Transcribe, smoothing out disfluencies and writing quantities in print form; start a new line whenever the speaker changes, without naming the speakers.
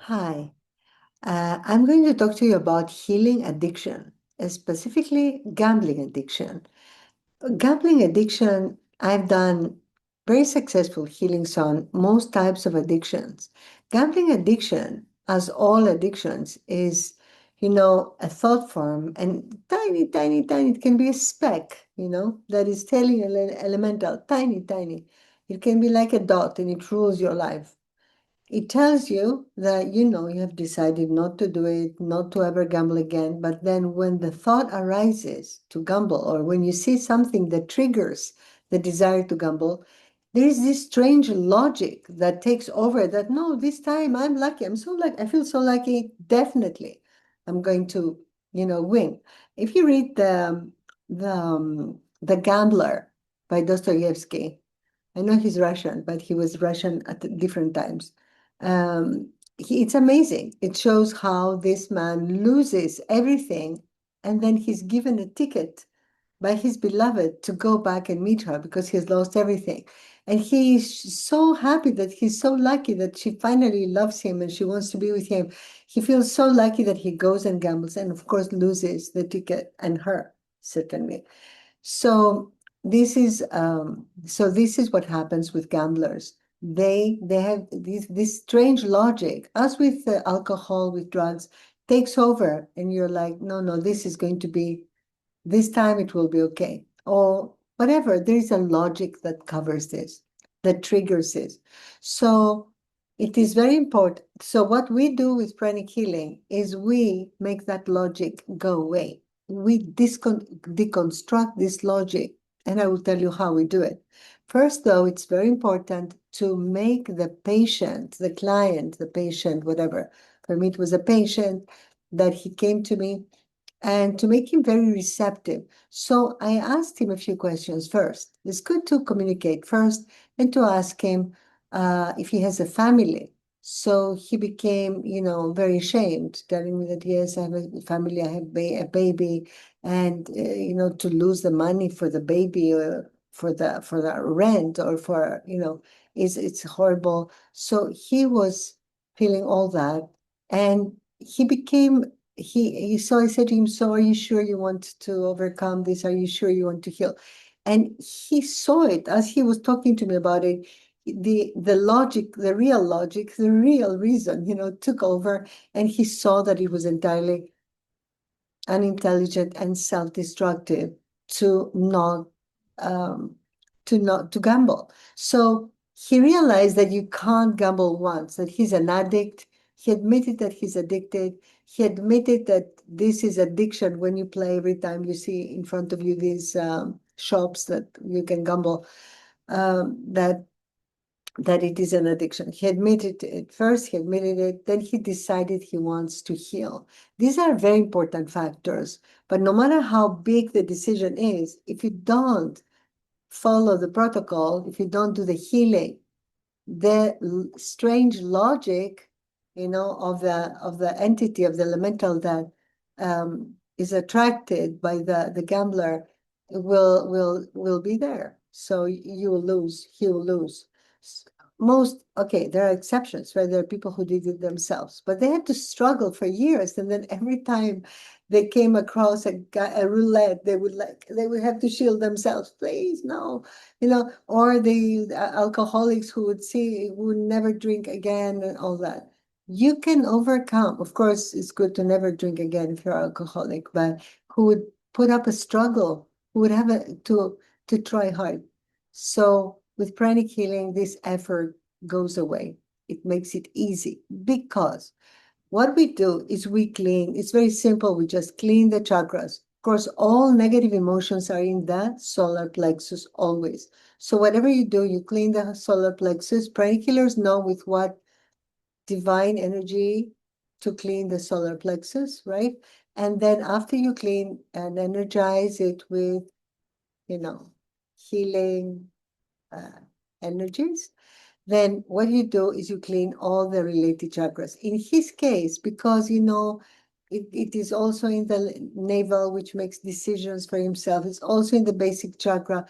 Hi, I'm going to talk to you about healing addiction, specifically gambling addiction. Gambling addiction, I've done very successful healings on most types of addictions. Gambling addiction, as all addictions, is, a thought form and tiny, tiny, tiny. It can be a speck, that is telling elemental, tiny, tiny. It can be like a dot and it rules your life. It tells you that you have decided not to do it, not to ever gamble again. But then when the thought arises to gamble, or when you see something that triggers the desire to gamble, there is this strange logic that takes over that no, this time I'm lucky. I'm so lucky. I feel so lucky. Definitely, I'm going to, win. If you read the Gambler by Dostoevsky, I know he's Russian, but he was Russian at different times. It's amazing. It shows how this man loses everything, and then he's given a ticket by his beloved to go back and meet her because he has lost everything. And he's so happy that he's so lucky that she finally loves him and she wants to be with him. He feels so lucky that he goes and gambles and, of course, loses the ticket and her, certainly. So this is what happens with gamblers. They have this strange logic, as with alcohol, with drugs, takes over, and you're like, no, no, this is going to be this time it will be okay. Or whatever. There is a logic that covers this, that triggers this. So it is very important. So what we do with pranic healing is we make that logic go away. We deconstruct this logic, and I will tell you how we do it. First, though, it's very important to make the patient, the client, the patient, whatever. For me, it was a patient that he came to me and to make him very receptive. So I asked him a few questions first. It's good to communicate first and to ask him if he has a family. So he became, very ashamed, telling me that, yes, I have a family, I have a baby, and, to lose the money for the baby or for the rent or for, it's horrible. So he was feeling all that. And he became so I said to him, so are you sure you want to overcome this? Are you sure you want to heal? And he saw it as he was talking to me about it. The logic, the real logic, the real reason, took over, and he saw that it was entirely unintelligent and self-destructive to not to gamble. So he realized that you can't gamble once, that he's an addict. He admitted that he's addicted. He admitted that this is addiction when you play every time you see in front of you these shops that you can gamble, that it is an addiction. He admitted it first, he admitted it, then he decided he wants to heal. These are very important factors, but no matter how big the decision is, if you don't follow the protocol, if you don't do the healing, the strange logic, of the entity of the elemental that is attracted by the gambler will be there. So you will lose, he will lose. Okay, there are exceptions, right? There are people who did it themselves, but they had to struggle for years, and then every time they came across a roulette, they would have to shield themselves. Please, no, or the alcoholics who would never drink again and all that. You can overcome. Of course, it's good to never drink again if you're alcoholic, but who would put up a struggle, who would have to try hard. So with pranic healing, this effort goes away. It makes it easy because what we do is we clean. It's very simple. We just clean the chakras. Of course, all negative emotions are in that solar plexus always. So whatever you do, you clean the solar plexus. Pranic healers know with what divine energy to clean the solar plexus, right? And then after you clean and energize it with, healing energies, then what you do is you clean all the related chakras. In his case, because it is also in the navel, which makes decisions for himself. It's also in the basic chakra.